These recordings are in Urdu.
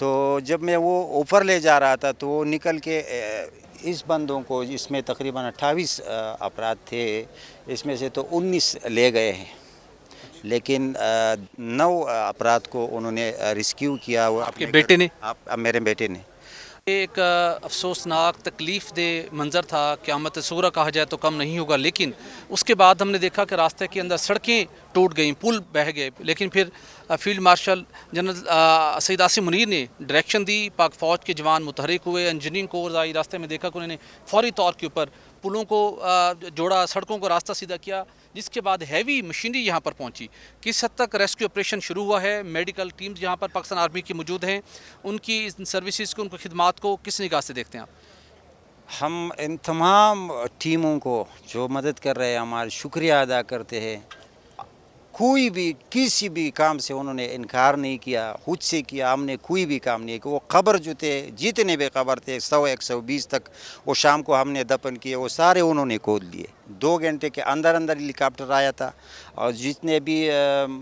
تو جب میں وہ اوپر لے جا رہا تھا تو وہ نکل کے اس بندوں کو، اس میں تقریباً 28 افراد تھے، اس میں سے تو 19 لے گئے ہیں، لیکن 9 افراد کو انہوں نے ریسکیو کیا. وہ آپ کے بیٹے نے؟ میرے بیٹے نے. ایک افسوسناک تکلیف دہ منظر تھا، قیامت صغریٰ کہا جائے تو کم نہیں ہوگا، لیکن اس کے بعد ہم نے دیکھا کہ راستے کے اندر سڑکیں ٹوٹ گئیں، پل بہہ گئے، لیکن پھر field marshal general Syed Asim Munir نے ڈائریکشن دی، پاک فوج کے جوان متحرک ہوئے، انجینئرنگ کورز آئی، راستے میں دیکھا کہ انہوں نے فوری طور کے اوپر پلوں کو جوڑا، سڑکوں کو راستہ سیدھا کیا، جس کے بعد ہیوی مشینری یہاں پر پہنچی. کس حد تک ریسکیو آپریشن شروع ہوا ہے؟ میڈیکل ٹیمز یہاں پر پاکستان آرمی کی موجود ہیں، ان کی سروسز کو، ان کی خدمات کو کس نگاہ سے دیکھتے ہیں آپ؟ ہم ان تمام ٹیموں کو جو مدد کر رہے ہیں ہمارا شکریہ ادا کرتے ہیں. کوئی بھی کسی بھی کام سے انہوں نے انکار نہیں کیا، خود سے کیا. ہم نے کوئی بھی کام نہیں کیا. وہ قبر جو تھے، جتنے بھی قبر تھے 100-120 تک، وہ شام کو ہم نے دفن کیے، وہ سارے انہوں نے کھود لیے. 2 گھنٹے کے اندر ہیلی کاپٹر آیا تھا، اور جتنے بھی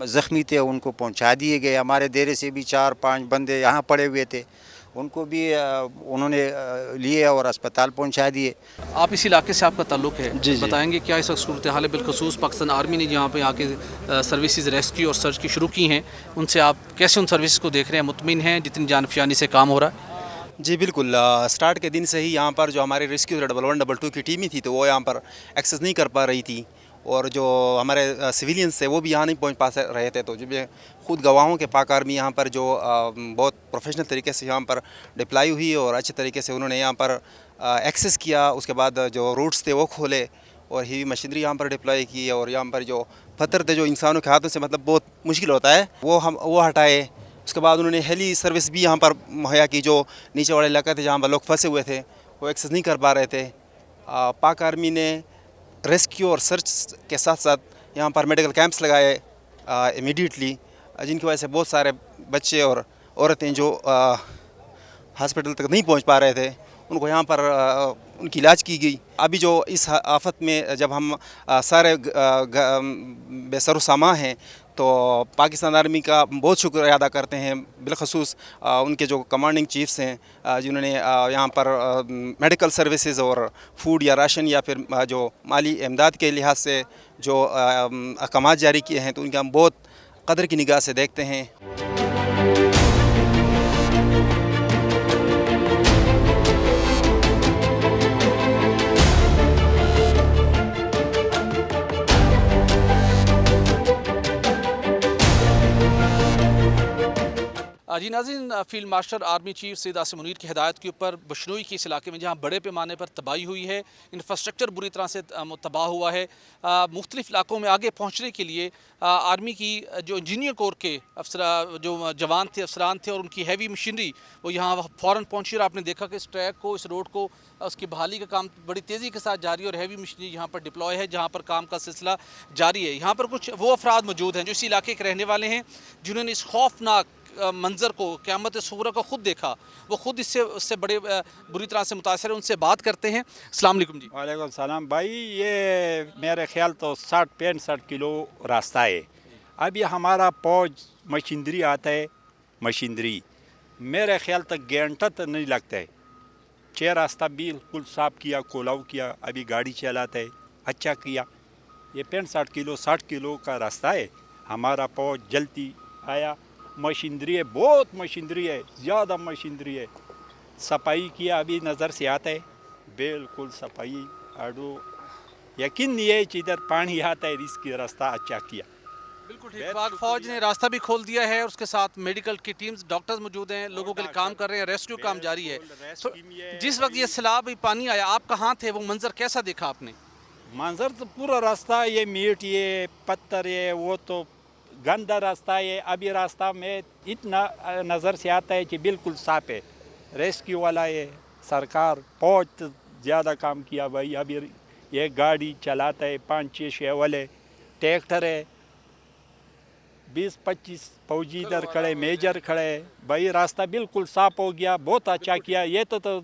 زخمی تھے ان کو پہنچا دیے گئے. ہمارے ڈیرے سے بھی 4-5 بندے یہاں پڑے ہوئے تھے، ان کو بھی انہوں نے لیے اور اسپتال پہنچا دیے. آپ اس علاقے سے آپ کا تعلق ہے، جی. بتائیں گے کیا اس وقت صورتحال ہے؟ بالخصوص پاکستان آرمی نے جہاں پہ آ کے سروسز ریسکیو اور سرچ کی شروع کی ہیں، ان سے آپ کیسے ان سروسز کو دیکھ رہے ہیں؟ مطمئن ہیں جتنی جان فشانی سے کام ہو رہا ہے؟ جی بالکل. سٹارٹ کے دن سے ہی یہاں پر جو ہمارے ریسکیو 112 کی ٹیمیں تھی تو وہ یہاں پر ایکسیس نہیں کر پا رہی تھی، اور جو ہمارے سویلینز تھے وہ بھی یہاں نہیں پہنچ پا رہے تھے. تو جب یہ خود گواہوں کے پاک آرمی یہاں پر جو بہت پروفیشنل طریقے سے یہاں پر ڈپلائی ہوئی اور اچھے طریقے سے انہوں نے یہاں پر ایکسیس کیا. اس کے بعد جو روٹس تھے وہ کھولے اور ہیوی مشینری یہاں پر ڈپلائی کی، اور یہاں پر جو پتھر تھے جو انسانوں کے ہاتھوں سے مطلب بہت مشکل ہوتا ہے وہ ہٹائے. اس کے بعد انہوں نے ہیلی سروس بھی یہاں پر مہیا کی. جو نیچے والے علاقے تھے جہاں پر لوگ پھنسے ہوئے تھے وہ ایکسیس نہیں کر پا رہے تھے. پاک آرمی نے ریسکیو اور سرچ کے ساتھ ساتھ یہاں پر میڈیکل کیمپس لگائے امیڈیٹلی، جن کی وجہ سے بہت سارے بچے اور عورتیں جو ہاسپٹل تک نہیں پہنچ پا رہے تھے ان کو یہاں پر ان کی علاج کی گئی. ابھی جو اس آفت میں جب ہم سارے بے سر و سامان ہیں تو پاکستان آرمی کا بہت شکریہ ادا کرتے ہیں، بالخصوص ان کے جو کمانڈنگ چیفز ہیں جنہوں نے یہاں پر میڈیکل سروسز اور فوڈ یا راشن یا پھر جو مالی امداد کے لحاظ سے جو احکامات جاری کیے ہیں، تو ان کا ہم بہت قدر کی نگاہ سے دیکھتے ہیں. جی ناظرین، field marshal army chief Syed Asim Munir کی ہدایت کے اوپر بشنوئی کے اس علاقے میں جہاں بڑے پیمانے پر تباہی ہوئی ہے، انفراسٹرکچر بری طرح سے تباہ ہوا ہے، مختلف علاقوں میں آگے پہنچنے کے لیے آرمی کی جو انجینئر کور کے جو جوان تھے، افسران تھے، اور ان کی ہیوی مشینری وہ یہاں فوراً پہنچی، اور آپ نے دیکھا کہ اس ٹریک کو، اس روڈ کو، اس کی بحالی کا کام بڑی تیزی کے ساتھ جاری ہے، اور ہیوی مشینری یہاں پر ڈپلوائے ہے، جہاں پر کام کا سلسلہ جاری ہے. یہاں پر کچھ وہ افراد موجود ہیں جو اسی علاقے کے رہنے والے ہیں، جنہوں نے اس خوفناک منظر کو، قیامت صغریٰ کو خود دیکھا. وہ خود اس سے بڑے بری طرح سے متاثر ہیں. ان سے بات کرتے ہیں. السلام علیکم جی. وعلیکم السلام بھائی. یہ میرے خیال تو 60-65 کلو راستہ ہے. اب یہ ہمارا فوج مشینری آتا ہے، مشینری میرے خیال تک گھنٹہ تو نہیں لگتا ہے. 6 راستہ بالکل صاف کیا، کولاؤ کیا، ابھی گاڑی چلاتا ہے، اچھا کیا. یہ 65 کلو 60 کلو کا راستہ ہے. ہمارا فوج جلدی آیا. مشینری ہے، بہت مشینری ہے، زیادہ مشینری ہے. صفائی کیا، ابھی نظر سے آتا ہے بالکل صفائی. آڈو یقین نہیں ہے کہ ادھر پانی آتا ہے، اس کی راستہ اچھا کیا. بالکل ٹھیک. پاک فوج نے راستہ بھی کھول دیا ہے، اور اس کے ساتھ میڈیکل کی ٹیمز، ڈاکٹرز موجود ہیں، لوگوں کے لیے کام کر رہے ہیں، ریسکیو کام جاری ہے. تو جس وقت یہ سیلاب پانی آیا، آپ کہاں تھے؟ وہ منظر کیسا دیکھا آپ نے؟ منظر تو پورا راستہ یہ میٹ، یہ پتھر، یہ وہ تو گندا راستہ ہے. ابھی راستہ میں اتنا نظر سے آتا ہے کہ بالکل صاف ہے. ریسکیو والا ہے، سرکار فوج تو زیادہ کام کیا بھائی. ابھی یہ گاڑی چلاتا ہے 5-6 والے، ٹریکٹر ہے، 20-25 فوجی ادھر کھڑے، میجر کھڑے. بھائی راستہ بالکل صاف ہو گیا، بہت اچھا کیا. یہ تو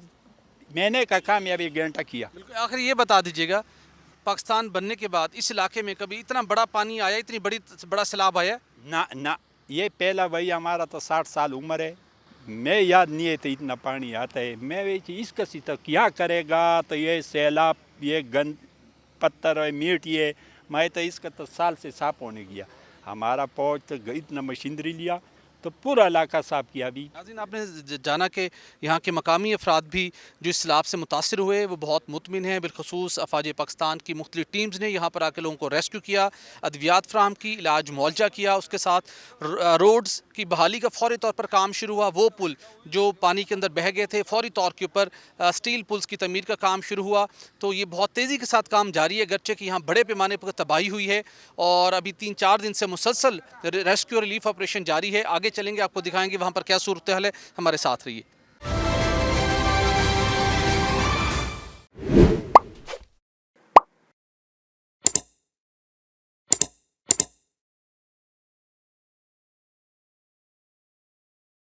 مہینے کا کام ابھی گھنٹہ کیا. آخر یہ بتا دیجیے گا، پاکستان بننے کے بعد اس علاقے میں کبھی اتنا بڑا پانی آیا، اتنی بڑا سیلاب آیا؟ نہ یہ پہلا بھائی. ہمارا تو 60 سال عمر ہے. میں یاد نہیں ہے تو اتنا پانی آتا ہے. میں اس کسی تو کیا کرے گا تو یہ سیلاب یہ گند پتھر اور میٹ یہ میں تو اس کا تو سال سے صاف ہونے گیا. ہمارا فوج تو اتنا مشینری لیا تو پورا علاقہ صاف کیا. ابھی ناظرین آپ نے جانا کہ یہاں کے مقامی افراد بھی جو اس سیلاب سے متاثر ہوئے وہ بہت مطمئن ہیں. بالخصوص افواج پاکستان کی مختلف ٹیمز نے یہاں پر آ کے لوگوں کو ریسکیو کیا, ادویات فراہم کی, علاج معالجہ کیا. اس کے ساتھ روڈز کی بحالی کا فوری طور پر کام شروع ہوا. وہ پل جو پانی کے اندر بہہ گئے تھے فوری طور کے اوپر سٹیل پلز کی تعمیر کا کام شروع ہوا. تو یہ بہت تیزی کے ساتھ کام جاری ہے, اگرچہ کہ یہاں بڑے پیمانے پر تباہی ہوئی ہے اور ابھی 3-4 دن سے مسلسل ریسکیو ریلیف آپریشن جاری ہے. آگے چلیں گے, آپ کو دکھائیں گے وہاں پر کیا صورتحال ہے. ہمارے ساتھ رہیے.